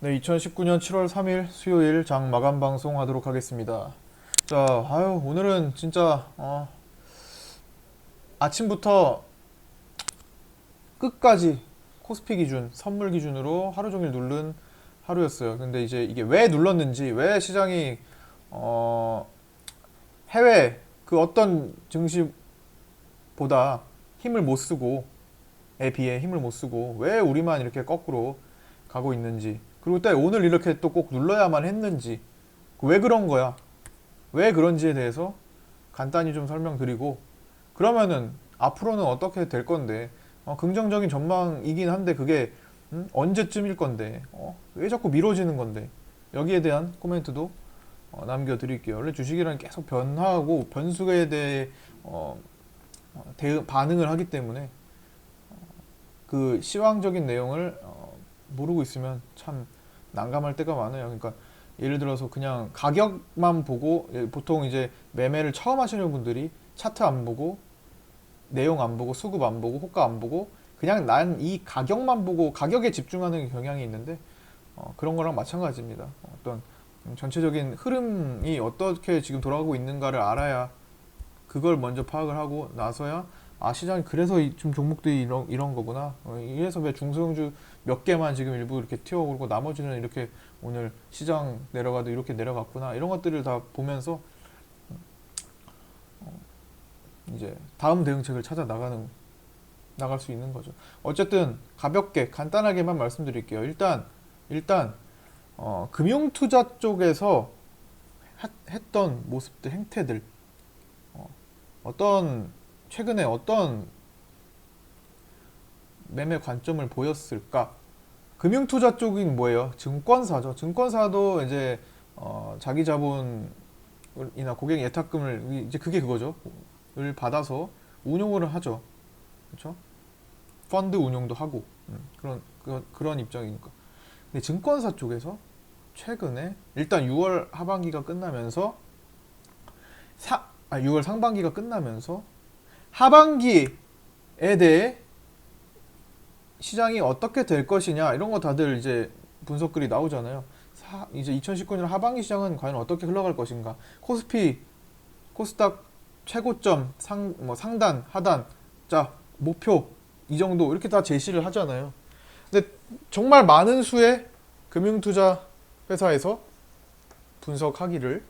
네, 2019년 7월 3일 수요일 장 마감 방송 하도록 하겠습니다. 자, 오늘은 진짜 아침부터 끝까지 코스피 기준, 선물 기준으로 하루 종일 누른 하루였어요. 근데 이제 이게 왜 눌렀는지, 왜 시장이 어, 해외 그 어떤 증시보다 힘을 못 쓰고 에 비해 힘을 못 쓰고 왜 우리만 이렇게 거꾸로 가고 있는지, 그리고 또 오늘 이렇게 또 꼭 눌러야만 했는지, 왜 그런 거야? 왜 그런지에 대해서 간단히 좀 설명드리고, 그러면은 앞으로는 어떻게 될 건데, 긍정적인 전망이긴 한데 그게 언제쯤일 건데, 왜 자꾸 미뤄지는 건데, 여기에 대한 코멘트도 남겨드릴게요. 원래 주식이란 계속 변화하고 변수에 대해 반응을 하기 때문에 그 시황적인 내용을 모르고 있으면 참 난감할 때가 많아요. 그러니까 예를 들어서 그냥 가격만 보고, 보통 이제 매매를 처음 하시는 분들이 차트 안 보고 내용 안 보고 수급 안 보고 호가 안 보고 그냥 난 이 가격만 보고 가격에 집중하는 경향이 있는데, 그런 거랑 마찬가지입니다. 어떤 전체적인 흐름이 어떻게 지금 돌아가고 있는가를 알아야, 그걸 먼저 파악을 하고 나서야 시장이 그래서 좀 종목들이 이런 거구나. 이래서 왜 중소형주 몇 개만 지금 일부 이렇게 튀어오르고 나머지는 이렇게 오늘 시장 내려가도 이렇게 내려갔구나. 이런 것들을 다 보면서 이제 다음 대응책을 나갈 수 있는 거죠. 어쨌든 가볍게 간단하게만 말씀드릴게요. 일단 금융투자 쪽에서 했던 모습들, 행태들, 어떤 최근에 어떤 매매 관점을 보였을까? 금융투자 쪽인 뭐예요? 증권사죠. 증권사도 이제 자기 자본이나 고객 예탁금을, 이제 그게 그거죠. 을 받아서 운용을 하죠. 그렇죠? 펀드 운용도 하고 그런 입장이니까. 근데 증권사 쪽에서 최근에 일단 6월 하반기가 끝나면서 6월 상반기가 끝나면서 하반기에 대해 시장이 어떻게 될 것이냐, 이런 거 다들 이제 분석글이 나오잖아요. 이제 2019년 하반기 시장은 과연 어떻게 흘러갈 것인가. 코스닥 최고점, 상단, 하단, 자, 목표 이 정도 이렇게 다 제시를 하잖아요. 근데 정말 많은 수의 금융투자 회사에서 분석하기를,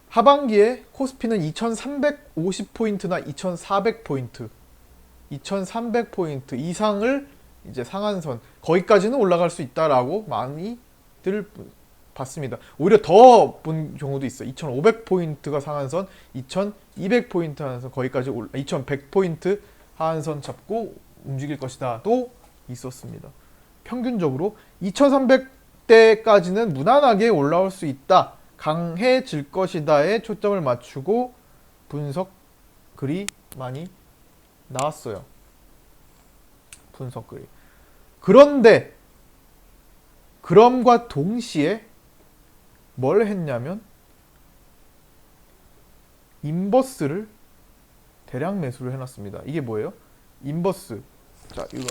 하반기에 코스피는 2350포인트나 2400포인트, 2300포인트 이상을 이제 상한선, 거기까지는 올라갈 수 있다라고 많이들 봤습니다. 오히려 더 본 경우도 있어요. 2500포인트가 상한선, 2200포인트 하한선, 거기까지 2100포인트 하한선 잡고 움직일 것이다도 있었습니다. 평균적으로 2300대까지는 무난하게 올라올 수 있다, 강해질 것이다에 초점을 맞추고 분석 글이 많이 나왔어요. 분석 글이. 그런데 그럼과 동시에 뭘 했냐면 인버스를 대량 매수를 해놨습니다. 이게 뭐예요? 인버스. 자, 이거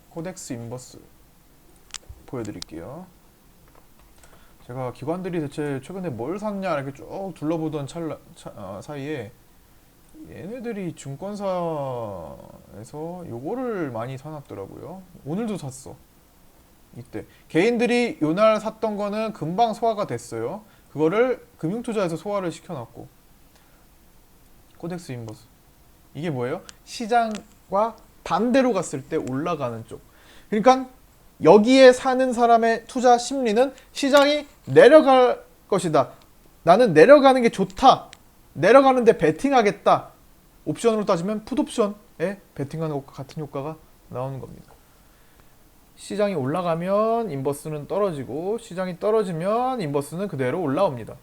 코덱스 인버스 보여드릴게요. 제가 기관들이 대체 최근에 뭘 샀냐 이렇게 쭉 둘러보던 사이에 얘네들이 증권사에서 요거를 많이 사놨더라고요. 오늘도 샀어. 이때 개인들이 요날 샀던 거는 금방 소화가 됐어요. 그거를 금융투자에서 소화를 시켜놨고, 코덱스 인버스 이게 뭐예요? 시장과 반대로 갔을 때 올라가는 쪽. 그러니까 여기에 사는 사람의 투자 심리는 시장이 내려갈 것이다, 나는 내려가는 게 좋다, 내려가는데 베팅하겠다. 옵션으로 따지면 풋옵션에 베팅하는 것과 같은 효과가 나오는 겁니다. 시장이 올라가면 인버스는 떨어지고, 시장이 떨어지면 인버스는 그대로 올라옵니다.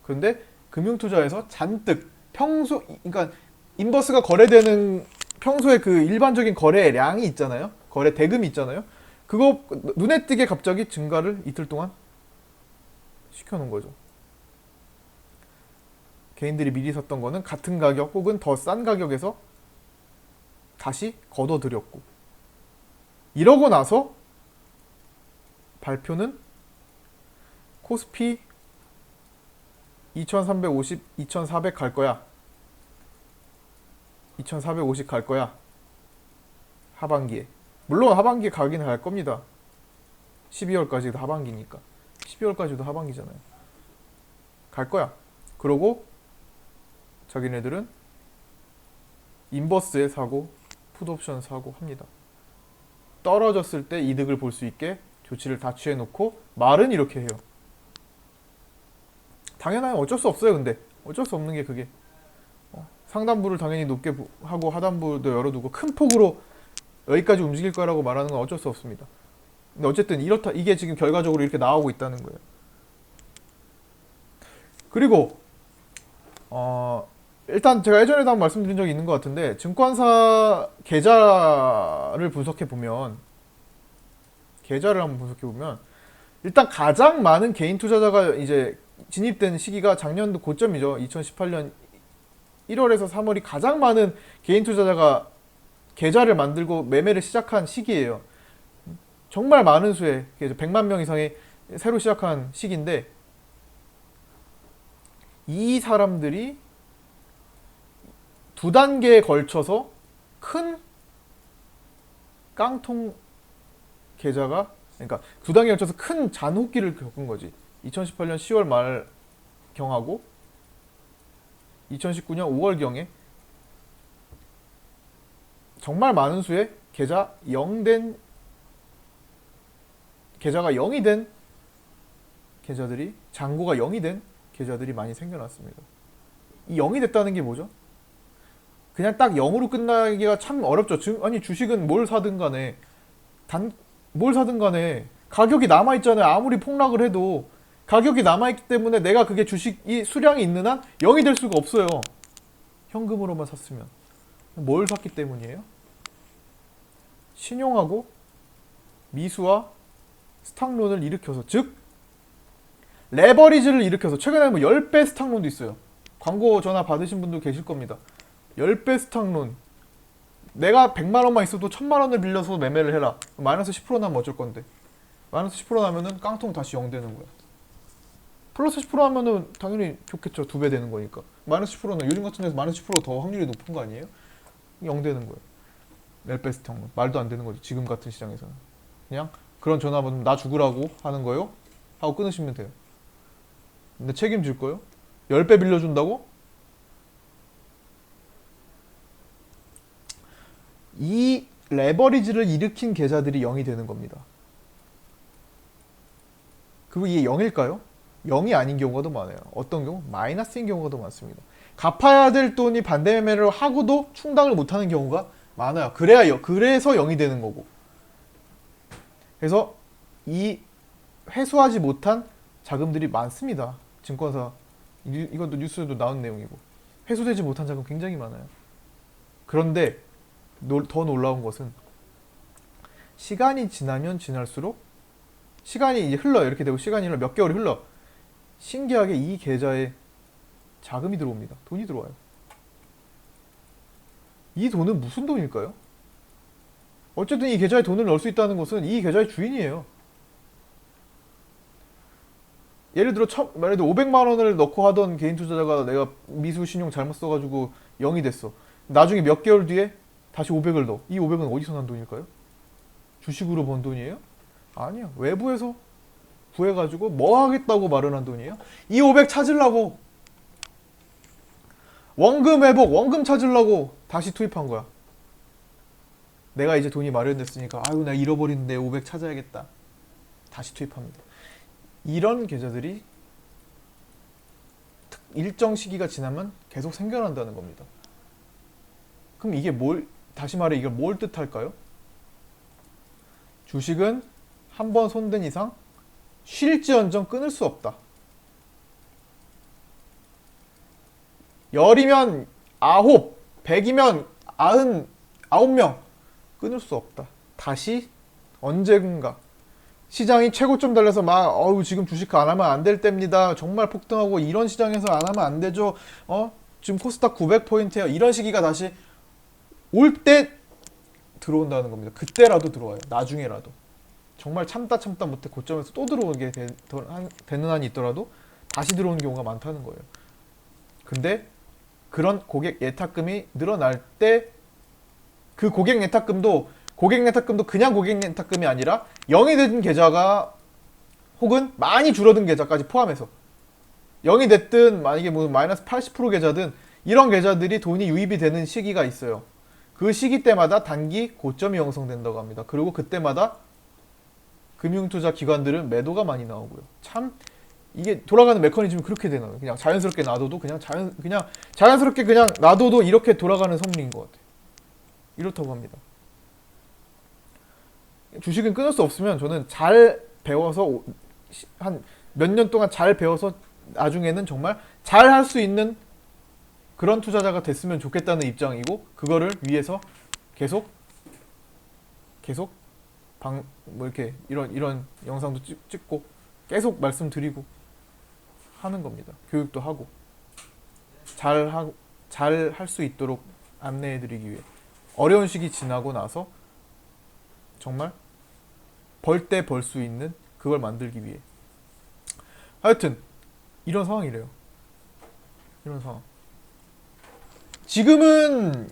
그런데 금융투자에서 잔뜩 그러니까 인버스가 거래되는 평소에 그 일반적인 거래량이 있잖아요. 거래 대금이 있잖아요. 그거 눈에 띄게 갑자기 증가를 이틀 동안 시켜놓은 거죠. 개인들이 미리 샀던 거는 같은 가격 혹은 더 싼 가격에서 다시 걷어들였고, 이러고 나서 발표는 코스피 2350, 2400 갈 거야. 2450 갈 거야. 하반기에. 물론 하반기에 가긴 갈 겁니다. 12월까지도 하반기니까. 12월까지도 하반기잖아요. 갈 거야. 그러고 자기네들은 인버스에 사고 풋옵션 사고 합니다. 떨어졌을 때 이득을 볼 수 있게 조치를 다 취해놓고 말은 이렇게 해요. 당연하면 어쩔 수 없어요. 근데 어쩔 수 없는 게 그게 상단부를 당연히 높게 하고 하단부도 열어두고 큰 폭으로 여기까지 움직일 거라고 말하는 건 어쩔 수 없습니다. 근데 어쨌든 이렇다, 이게 지금 결과적으로 이렇게 나오고 있다는 거예요. 그리고 일단 제가 예전에도 한번 말씀드린 적이 있는 것 같은데, 증권사 계좌를 분석해 보면 일단 가장 많은 개인 투자자가 이제 진입된 시기가 작년도 고점이죠. 2018년 1월에서 3월이 가장 많은 개인 투자자가 계좌를 만들고 매매를 시작한 시기예요. 정말 많은 수의 100만 명 이상의 새로 시작한 시기인데, 이 사람들이 두 단계에 걸쳐서 큰 깡통 계좌가, 그러니까 두 단계에 걸쳐서 큰 잔혹기를 겪은 거지. 2018년 10월 말 경하고 2019년 5월 경에 정말 많은 수의 계좌가 0이 된 계좌들이, 잔고가 0이 된 계좌들이 많이 생겨났습니다. 이 0이 됐다는 게 뭐죠? 그냥 딱 0으로 끝나기가 참 어렵죠. 아니 주식은 뭘 사든 간에 가격이 남아있잖아요. 아무리 폭락을 해도 가격이 남아있기 때문에 내가 그게 주식이 수량이 있는 한 0이 될 수가 없어요. 현금으로만 샀으면. 뭘 샀기 때문이에요? 신용하고 미수와 스탁론을 일으켜서, 즉 레버리지를 일으켜서, 최근에 뭐 10배 스탁론도 있어요. 광고 전화 받으신 분도 계실 겁니다. 10배 스탁론. 내가 100만 원만 있어도 1000만 원을 빌려서 매매를 해라. 마이너스 10% 나면 어쩔 건데. 마이너스 10% 나면은 깡통 다시 0 되는 거야. 플러스 10% 하면은 당연히 좋겠죠. 2배 되는 거니까. 마이너스 10%는 요즘 같은 데서 마이너스 10%더 확률이 높은 거 아니에요? 0 되는 거예요. 10배 스탁론. 말도 안 되는 거죠. 지금 같은 시장에서는. 그냥 그런 전화 받으면 나 죽으라고 하는 거요? 하고 끊으시면 돼요. 근데 책임질 거요? 10배 빌려준다고? 이 레버리지를 일으킨 계좌들이 0이 되는 겁니다. 그리고 이게 0일까요? 0이 아닌 경우가 더 많아요. 어떤 경우? 마이너스인 경우가 더 많습니다. 갚아야 될 돈이 반대 매매를 하고도 충당을 못하는 경우가 많아요. 그래서 0이 되는 거고. 그래서 이 회수하지 못한 자금들이 많습니다. 증권사, 이것도 뉴스에도 나온 내용이고, 회수되지 못한 자금 굉장히 많아요. 그런데 더 놀라운 것은, 시간이 지나면 지날수록, 시간이 이제 흘러요. 이렇게 되고 시간이 흘러, 몇 개월이 흘러, 신기하게 이 계좌에 자금이 들어옵니다. 돈이 들어와요. 이 돈은 무슨 돈일까요? 어쨌든 이 계좌에 돈을 넣을 수 있다는 것은 이 계좌의 주인이에요. 예를 들어 500만 원을 넣고 하던 개인 투자자가 내가 미수 신용 잘못 써가지고 0이 됐어. 나중에 몇 개월 뒤에 다시 500을 넣어. 이 500은 어디서 난 돈일까요? 주식으로 번 돈이에요? 아니요. 외부에서 구해가지고 뭐 하겠다고 마련한 돈이에요? 이 500 찾으려고, 원금 회복, 원금 찾으려고 다시 투입한 거야. 내가 이제 돈이 마련됐으니까, 아유 내가 잃어버린 내 500 찾아야겠다. 다시 투입합니다. 이런 계좌들이 일정 시기가 지나면 계속 생겨난다는 겁니다. 그럼 이게 다시 말해 이걸 뭘 뜻할까요? 주식은 한 번 손댄 이상 쉴지언정 끊을 수 없다. 10이면 9, 100이면 99명 끊을 수 없다. 다시 언젠가 시장이 최고점 달려서 지금 주식 안 하면 안 될 때입니다. 정말 폭등하고 이런 시장에서 안 하면 안 되죠. 지금 코스닥 900포인트예요. 이런 시기가 다시 올 때 들어온다는 겁니다. 그때라도 들어와요. 나중에라도. 정말 참다 못해 고점에서 또 들어오게 되는 한이 있더라도 다시 들어오는 경우가 많다는 거예요. 근데 그런 고객 예탁금이 늘어날 때 그 고객 예탁금도 그냥 고객 예탁금이 아니라 0이 된 계좌가 혹은 많이 줄어든 계좌까지 포함해서 0이 됐든 만약에 뭐 마이너스 80% 계좌든 이런 계좌들이 돈이 유입이 되는 시기가 있어요. 그 시기 때마다 단기 고점이 형성된다고 합니다. 그리고 그때마다 금융투자 기관들은 매도가 많이 나오고요. 참 이게 돌아가는 메커니즘이 그렇게 되나요? 그냥 자연스럽게 놔둬도 그냥 자연스럽게 그냥 놔둬도 이렇게 돌아가는 성리인 것 같아요. 이렇다고 합니다. 주식은 끊을 수 없으면 저는 잘 배워서 한 몇 년 동안 잘 배워서 나중에는 정말 잘 할 수 있는 그런 투자자가 됐으면 좋겠다는 입장이고 그거를 위해서 계속 뭐 이렇게 이런 영상도 찍고 계속 말씀드리고 하는 겁니다. 교육도 하고 잘 할 수 있도록 안내해드리기 위해 어려운 시기 지나고 나서 정말 벌 때 벌 수 있는 그걸 만들기 위해 하여튼 이런 상황이래요. 이런 상황. 지금은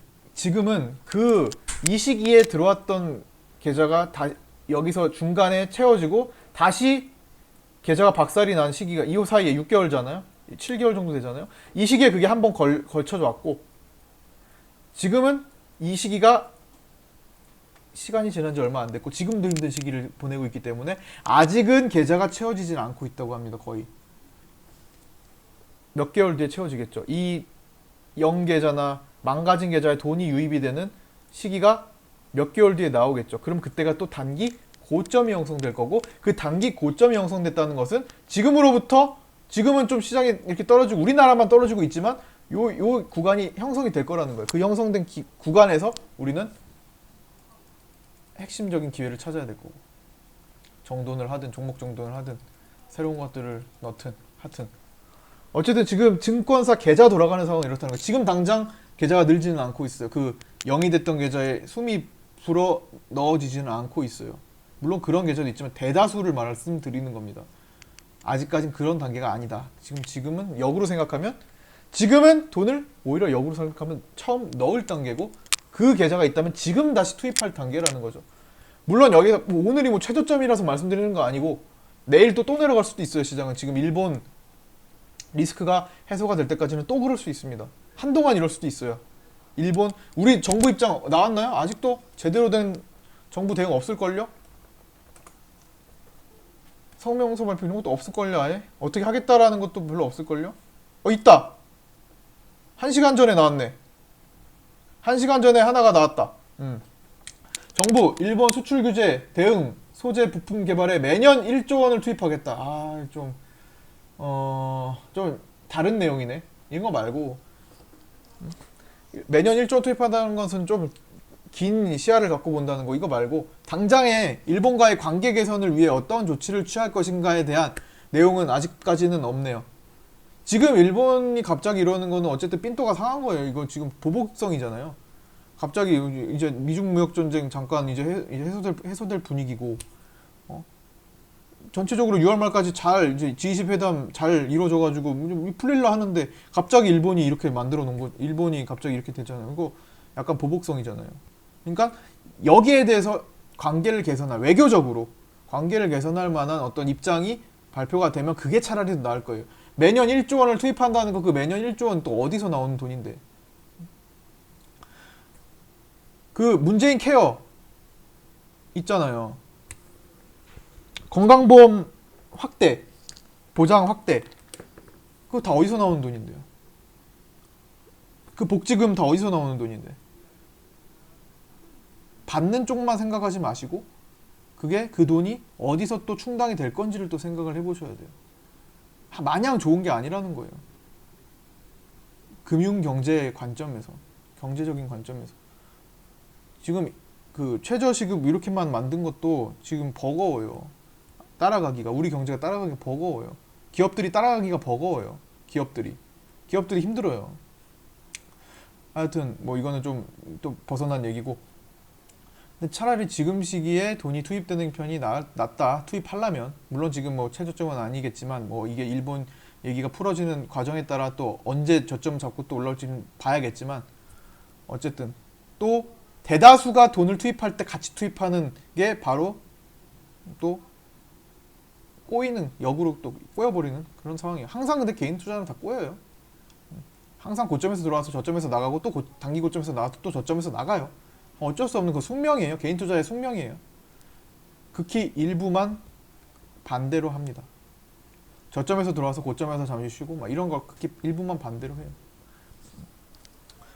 그 이 시기에 들어왔던 계좌가 다 여기서 중간에 채워지고 다시 계좌가 박살이 난 시기가 이 사이에 6개월잖아요. 7개월 정도 되잖아요. 이 시기에 그게 한번 걸쳐져 왔고 지금은 이 시기가 시간이 지난 지 얼마 안 됐고 지금도 힘든 시기를 보내고 있기 때문에 아직은 계좌가 채워지진 않고 있다고 합니다. 거의 몇 개월 뒤에 채워지겠죠. 이 0계좌나 망가진 계좌에 돈이 유입이 되는 시기가 몇 개월 뒤에 나오겠죠. 그럼 그때가 또 단기 고점이 형성될 거고 그 단기 고점이 형성됐다는 것은 지금은 좀 시장이 이렇게 떨어지고 우리나라만 떨어지고 있지만 요 구간이 형성이 될 거라는 거예요. 그 형성된 구간에서 우리는 핵심적인 기회를 찾아야 될 거고 정돈을 하든 종목 정돈을 하든 새로운 것들을 넣든 하든 어쨌든 지금 증권사 계좌 돌아가는 상황이 이렇다는 거예요. 지금 당장 계좌가 늘지는 않고 있어요. 그 0이 됐던 계좌에 숨이 불어 넣어지지는 않고 있어요. 물론 그런 계좌도 있지만 대다수를 말씀드리는 겁니다. 아직까진 그런 단계가 아니다. 지금은 역으로 생각하면 지금은 돈을 오히려 역으로 생각하면 처음 넣을 단계고 그 계좌가 있다면 지금 다시 투입할 단계라는 거죠. 물론 여기서 뭐 오늘이 뭐 최저점이라서 말씀드리는 거 아니고 내일 또 내려갈 수도 있어요. 시장은 지금 일본 리스크가 해소가 될 때까지는 또 그럴 수 있습니다. 한동안 이럴 수도 있어요. 일본 우리 정부 입장 나왔나요? 아직도 제대로 된 정부 대응 없을걸요? 성명서 발표 이런 것도 없을걸요. 아예 어떻게 하겠다라는 것도 별로 없을걸요? 있다. 1시간 전에 나왔네. 1시간 전에 하나가 나왔다. 정부 일본 수출 규제 대응 소재 부품 개발에 매년 1조 원을 투입하겠다. 좀 다른 내용이네. 이거 말고 매년 1조 투입한다는 것은 좀 긴 시야를 갖고 본다는 거. 이거 말고 당장에 일본과의 관계 개선을 위해 어떤 조치를 취할 것인가에 대한 내용은 아직까지는 없네요. 지금 일본이 갑자기 이러는 거는 어쨌든 삔또가 상한 거예요. 이거 지금 보복성이잖아요. 갑자기 이제 미중 무역 전쟁 잠깐 이제 해소될 분위기고 전체적으로 6월 말까지 잘 이제 G20 회담 잘 이루어져가지고 풀릴라 하는데 갑자기 일본이 이렇게 만들어 놓은 거, 일본이 갑자기 이렇게 되잖아요. 이거 약간 보복성이잖아요. 그러니까 여기에 대해서 관계를 개선할 외교적으로 관계를 개선할 만한 어떤 입장이 발표가 되면 그게 차라리 더 나을 거예요. 매년 1조 원을 투입한다는 거 그 매년 1조 원 또 어디서 나오는 돈인데? 그 문재인 케어 있잖아요. 건강보험 확대, 보장 확대. 그거 다 어디서 나오는 돈인데요? 그 복지금 다 어디서 나오는 돈인데? 받는 쪽만 생각하지 마시고 그게 그 돈이 어디서 또 충당이 될 건지를 또 생각을 해보셔야 돼요. 마냥 좋은 게 아니라는 거예요. 금융 경제 관점에서, 경제적인 관점에서. 지금 그 최저시급 이렇게만 만든 것도 지금 버거워요. 따라가기가, 우리 경제가 따라가기가 버거워요. 기업들이 따라가기가 버거워요. 기업들이 힘들어요. 하여튼 뭐 이거는 좀 또 벗어난 얘기고 근데 차라리 지금 시기에 돈이 투입되는 편이 낫다. 투입하려면 물론 지금 뭐 최저점은 아니겠지만 뭐 이게 일본 얘기가 풀어지는 과정에 따라 또 언제 저점 잡고 또 올라올지는 봐야겠지만 어쨌든 또 대다수가 돈을 투입할 때 같이 투입하는 게 바로 또 꼬이는 역으로 또 꼬여버리는 그런 상황이에요. 항상 근데 개인 투자는 다 꼬여요. 항상 고점에서 들어와서 저점에서 나가고 또 단기 고점에서 나와서 또 저점에서 나가요. 어쩔 수 없는 그 숙명이에요. 개인 투자의 숙명이에요. 극히 일부만 반대로 합니다. 저점에서 들어와서 고점에서 잠시 쉬고 막 이런 거 극히 일부만 반대로 해요.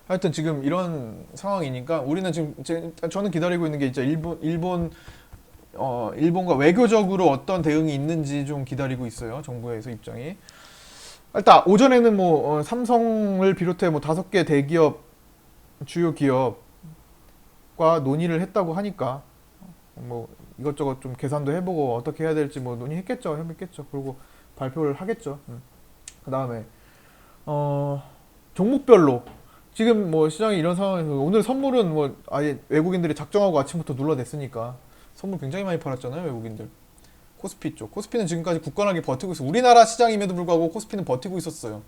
하여튼 지금 이런 상황이니까 우리는 지금 저는 기다리고 있는 게 이제 일본과 외교적으로 어떤 대응이 있는지 좀 기다리고 있어요. 정부에서 입장이. 일단 오전에는 뭐 삼성을 비롯해 뭐 5개 대기업 주요 기업과 논의를 했다고 하니까 뭐 이것저것 좀 계산도 해보고 어떻게 해야 될지 뭐 논의했겠죠. 그리고 발표를 하겠죠. 그 다음에 종목별로 지금 뭐 시장이 이런 상황에서 오늘 선물은 뭐 아예 외국인들이 작정하고 아침부터 눌러댔으니까 선물 굉장히 많이 팔았잖아요. 외국인들. 코스피 쪽. 코스피는 지금까지 굳건하게 버티고 있어. 우리나라 시장임에도 불구하고 코스피는 버티고 있었어요.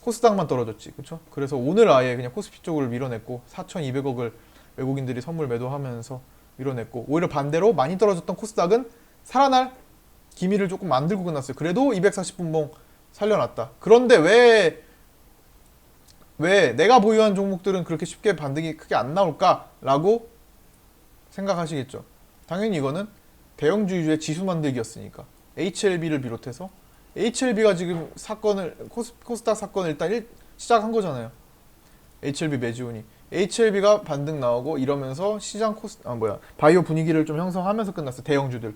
코스닥만 떨어졌지. 그쵸? 그래서 오늘 아예 그냥 코스피 쪽을 밀어냈고 4,200억을 외국인들이 선물 매도하면서 밀어냈고 오히려 반대로 많이 떨어졌던 코스닥은 살아날 기미를 조금 만들고 끝났어요. 그래도 240분봉 살려놨다. 그런데 왜 내가 보유한 종목들은 그렇게 쉽게 반등이 크게 안 나올까라고 생각하시겠죠. 당연히 이거는 대형주주의 지수 만들기였으니까. HLB를 비롯해서 HLB가 지금 코스닥 사건을 일단 시작한 거잖아요. HLB 매지온이. HLB가 반등 나오고 이러면서 시장 바이오 분위기를 좀 형성하면서 끝났어요. 대형주들.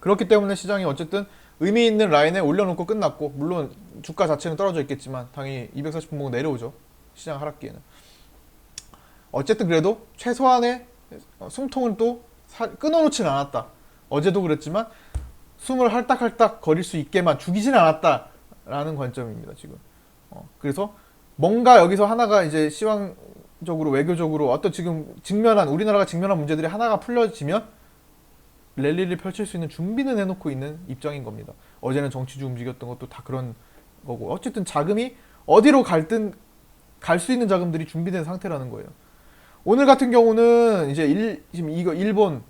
그렇기 때문에 시장이 어쨌든 의미 있는 라인에 올려놓고 끝났고, 물론 주가 자체는 떨어져 있겠지만 당연히 240분봉 내려오죠. 시장 하락기에는. 어쨌든 그래도 최소한의 숨통을 또 끊어놓진 않았다. 어제도 그랬지만 숨을 할딱할딱 거릴 수 있게만 죽이진 않았다라는 관점입니다. 지금. 그래서 뭔가 여기서 하나가 이제 시황적으로 외교적으로 어떤 지금 우리나라가 직면한 문제들이 하나가 풀려지면 랠리를 펼칠 수 있는 준비는 해놓고 있는 입장인 겁니다. 어제는 정치주 움직였던 것도 다 그런 거고, 어쨌든 자금이 어디로 갈 수 있는 자금들이 준비된 상태라는 거예요. 오늘 같은 경우는 이제 지금 이거 일본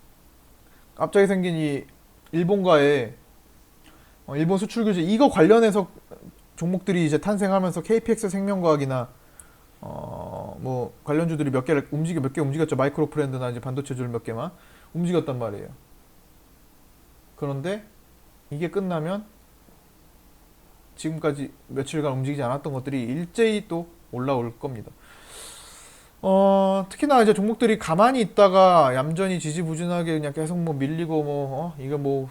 갑자기 생긴 이 일본과의 일본 수출 규제 이거 관련해서 종목들이 이제 탄생하면서 KPX 생명과학이나 뭐 관련주들이 몇 개 움직였죠. 마이크로 브랜드나 이제 반도체줄 몇 개만 움직였단 말이에요. 그런데 이게 끝나면 지금까지 며칠간 움직이지 않았던 것들이 일제히 또 올라올 겁니다. 특히나 이제 종목들이 가만히 있다가 얌전히 지지부진하게 그냥 계속 뭐 밀리고 이거 뭐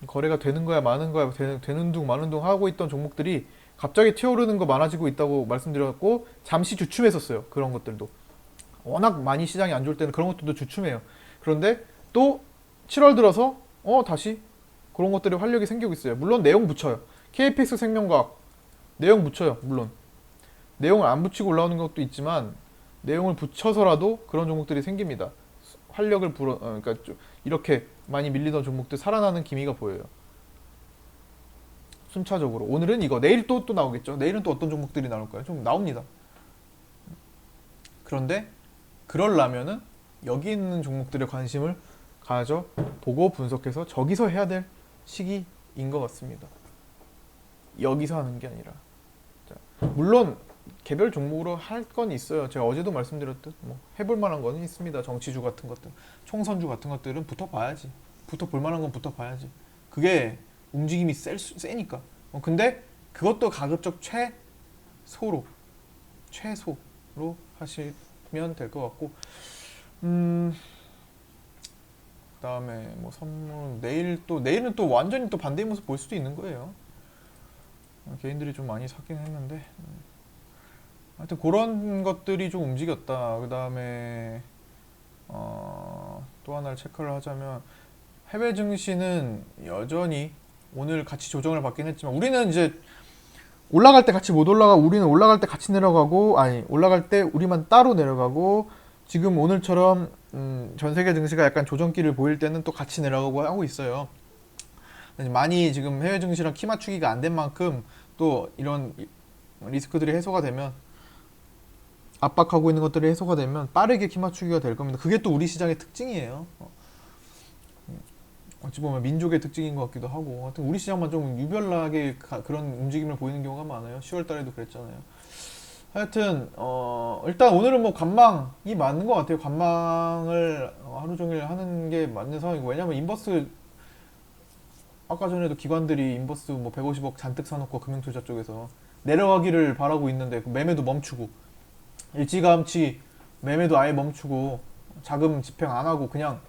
거래가 되는 거야 마는 거야 되는 둥 마는 둥 하고 있던 종목들이 갑자기 튀어오르는 거 많아지고 있다고 말씀드렸고, 잠시 주춤했었어요. 그런 것들도 워낙 많이 시장이 안 좋을 때는 그런 것들도 주춤해요. 그런데 또 7월 들어서 다시 그런 것들이 활력이 생기고 있어요. 물론 내용 붙여요. KPX 생명과학 내용 붙여요. 물론 내용을 안 붙이고 올라오는 것도 있지만 내용을 붙여서라도 그런 종목들이 생깁니다. 활력을 그러니까 좀 이렇게 많이 밀리던 종목들 살아나는 기미가 보여요. 순차적으로. 오늘은 이거, 내일 또 나오겠죠. 내일은 또 어떤 종목들이 나올까요? 좀 나옵니다. 그런데 그러려면은 여기 있는 종목들의 관심을 보고 분석해서 저기서 해야 될 시기인 것 같습니다. 여기서 하는 게 아니라. 자, 물론 개별 종목으로 할 건 있어요. 제가 어제도 말씀드렸듯 뭐 해볼 만한 거는 있습니다. 정치주 같은 것들, 총선주 같은 것들은 붙어봐야지. 붙어볼 만한 건 붙어봐야지. 그게 움직임이 세니까. 근데 그것도 가급적 최소로 하시면 될 것 같고, 그다음에 뭐 선물 내일은 또 완전히 또 반대의 모습 볼 수도 있는 거예요. 개인들이 좀 많이 사긴 했는데. 하여튼 그런 것들이 좀 움직였다. 그 다음에 또 하나를 체크를 하자면 해외 증시는 여전히 오늘 같이 조정을 받긴 했지만, 우리는 이제 올라갈 때 같이 못 올라가고, 우리는 올라갈 때 같이 내려가고, 아니 올라갈 때 우리만 따로 내려가고, 지금 오늘처럼 전 세계 증시가 약간 조정기를 보일 때는 또 같이 내려가고 하고 있어요. 많이 지금 해외 증시랑 키 맞추기가 안 된 만큼 또 이런 리스크들이 해소가 되면, 압박하고 있는 것들이 해소가 되면 빠르게 키 맞추기가 될 겁니다. 그게 또 우리 시장의 특징이에요. 어찌 보면 민족의 특징인 것 같기도 하고, 하여튼 우리 시장만 좀 유별나게 그런 움직임을 보이는 경우가 많아요. 10월 달에도 그랬잖아요. 하여튼 일단 오늘은 뭐 관망이 맞는 것 같아요. 관망을 하루 종일 하는 게 맞는 상황이고, 왜냐면 인버스, 아까 전에도 기관들이 인버스 뭐 150억 잔뜩 사놓고 금융투자 쪽에서 내려가기를 바라고 있는데 그 매매도 멈추고, 일찌감치 매매도 아예 멈추고, 자금 집행 안 하고 그냥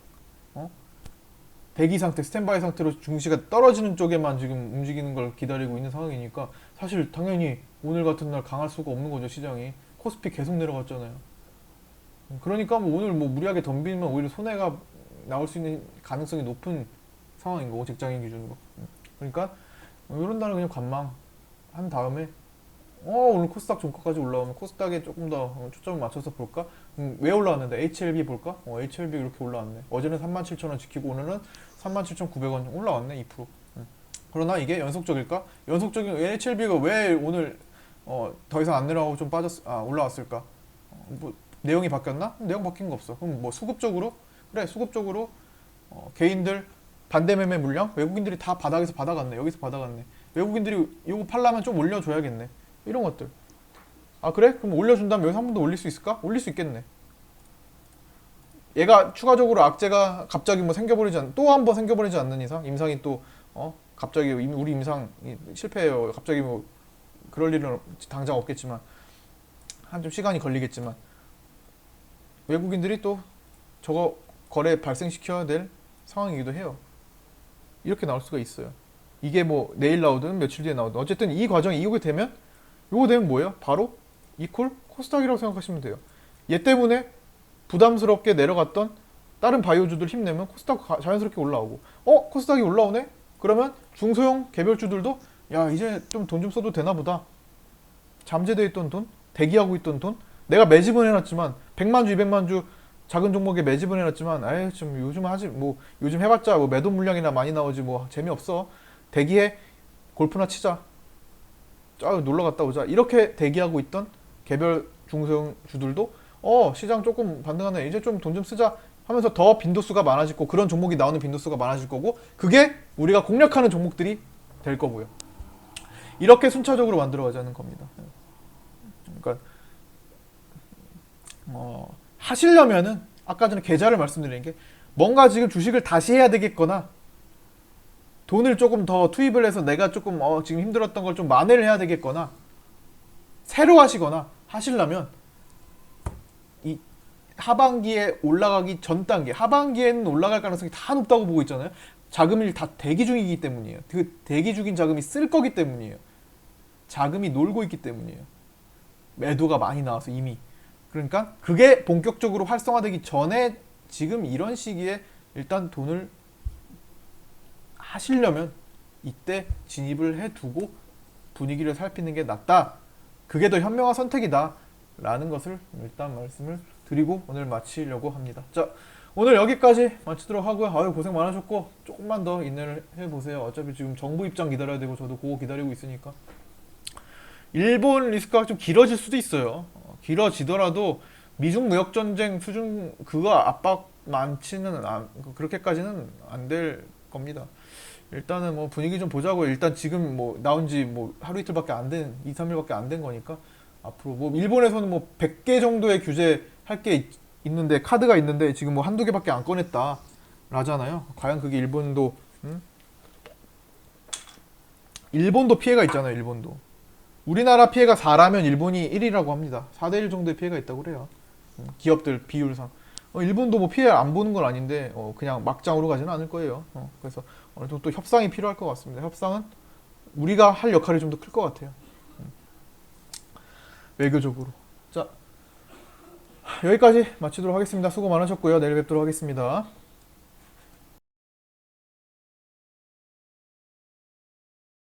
대기 상태, 스탠바이 상태로 증시가 떨어지는 쪽에만 지금 움직이는 걸 기다리고 있는 상황이니까 사실 당연히 오늘 같은 날 강할 수가 없는 거죠. 시장이 코스피 계속 내려갔잖아요. 그러니까 뭐 오늘 뭐 무리하게 덤비면 오히려 손해가 나올 수 있는 가능성이 높은 상황인 거고, 직장인 기준으로. 그러니까 이런 날은 그냥 관망한 다음에 오늘 코스닥 종가까지 올라오면 코스닥에 조금 더 초점을 맞춰서 볼까? 왜 올라왔는데? HLB 볼까? HLB 이렇게 올라왔네. 어제는 37,000원 지키고 오늘은 37,900원 올라왔네. 2%. 그러나 이게 연속적일까? 연속적인 HLB가 왜 오늘 더 이상 안 내려가고 좀 올라왔을까? 뭐 내용이 바뀌었나? 내용 바뀐 거 없어. 그럼 뭐 수급적으로? 그래, 수급적으로 개인들 반대 매매 물량? 외국인들이 다 바닥에서 받아갔네. 여기서 받아갔네. 외국인들이 이거 팔려면 좀 올려줘야겠네. 이런 것들. 아 그래? 그럼 올려준다면 여기서 한 번 더 올릴 수 있을까? 올릴 수 있겠네. 얘가 추가적으로 악재가 갑자기 뭐 또 한 번 생겨버리지 않는 이상, 임상이 또 갑자기 우리 임상 실패해요. 갑자기 뭐 그럴 일은 당장 없겠지만 한 좀 시간이 걸리겠지만 외국인들이 또 저거 거래 발생시켜야 될 상황이기도 해요. 이렇게 나올 수가 있어요. 이게 뭐 내일 나오든 며칠 뒤에 나오든 어쨌든 이 과정이 이게 되면, 요거 되면 뭐예요? 바로 이퀄 코스닥이라고 생각하시면 돼요. 얘 때문에 부담스럽게 내려갔던 다른 바이오주들 힘내면 코스닥 자연스럽게 올라오고, 코스닥이 올라오네? 그러면 중소형 개별주들도 야 이제 좀 돈 좀 써도 되나 보다. 잠재되어 있던 돈, 대기하고 있던 돈, 내가 매집은 해놨지만 100만 주, 200만 주 작은 종목에 매집은 해놨지만 아예 좀 요즘 하지 뭐 요즘 해봤자 뭐 매도 물량이나 많이 나오지 뭐 재미없어. 대기해. 골프나 치자. 놀러 갔다 오자. 이렇게 대기하고 있던 개별 중소형 주들도 시장 조금 반등하네. 이제 좀 돈 좀 쓰자 하면서 더 빈도수가 많아질 거고, 그런 종목이 나오는 빈도수가 많아질 거고, 그게 우리가 공략하는 종목들이 될 거고요. 이렇게 순차적으로 만들어가자는 겁니다. 그러니까 하시려면은 아까 전에 계좌를 말씀드린 게, 뭔가 지금 주식을 다시 해야 되겠거나 돈을 조금 더 투입을 해서 내가 조금 지금 힘들었던 걸 좀 만회를 해야 되겠거나 새로 하시거나 하시려면 이 하반기에 올라가기 전 단계, 하반기에는 올라갈 가능성이 다 높다고 보고 있잖아요. 자금이 다 대기 중이기 때문이에요. 그 대기 중인 자금이 쓸 거기 때문이에요. 자금이 놀고 있기 때문이에요. 매도가 많이 나와서 이미. 그러니까 그게 본격적으로 활성화되기 전에 지금 이런 시기에 일단 돈을 하시려면 이때 진입을 해두고 분위기를 살피는 게 낫다. 그게 더 현명한 선택이다. 라는 것을 일단 말씀을 드리고 오늘 마치려고 합니다. 자, 오늘 여기까지 마치도록 하고요. 아유, 고생 많으셨고 조금만 더 인내를 해보세요. 어차피 지금 정부 입장 기다려야 되고 저도 그거 기다리고 있으니까. 일본 리스크가 좀 길어질 수도 있어요. 길어지더라도 미중 무역 전쟁 수준 그거 압박 많지는 그렇게까지는 안 될 겁니다. 일단은 뭐 분위기 좀 보자고요. 일단 지금 뭐 나온 지 뭐 하루 이틀밖에 안 된, 2, 3일밖에 안 된 거니까 앞으로 뭐 일본에서는 뭐 100개 정도의 규제 할 게 있는데, 카드가 있는데 지금 뭐 한두 개밖에 안 꺼냈다 라잖아요. 과연 그게 일본도 일본도 피해가 있잖아요. 일본도. 우리나라 피해가 4라면 일본이 1이라고 합니다. 4대 1 정도의 피해가 있다고 그래요. 기업들 비율상. 일본도 뭐 피해 안 보는 건 아닌데 그냥 막장으로 가지는 않을 거예요. 그래서 어느 정도 또 협상이 필요할 것 같습니다. 협상은 우리가 할 역할이 좀 더 클 것 같아요. 외교적으로. 자, 여기까지 마치도록 하겠습니다. 수고 많으셨고요. 내일 뵙도록 하겠습니다.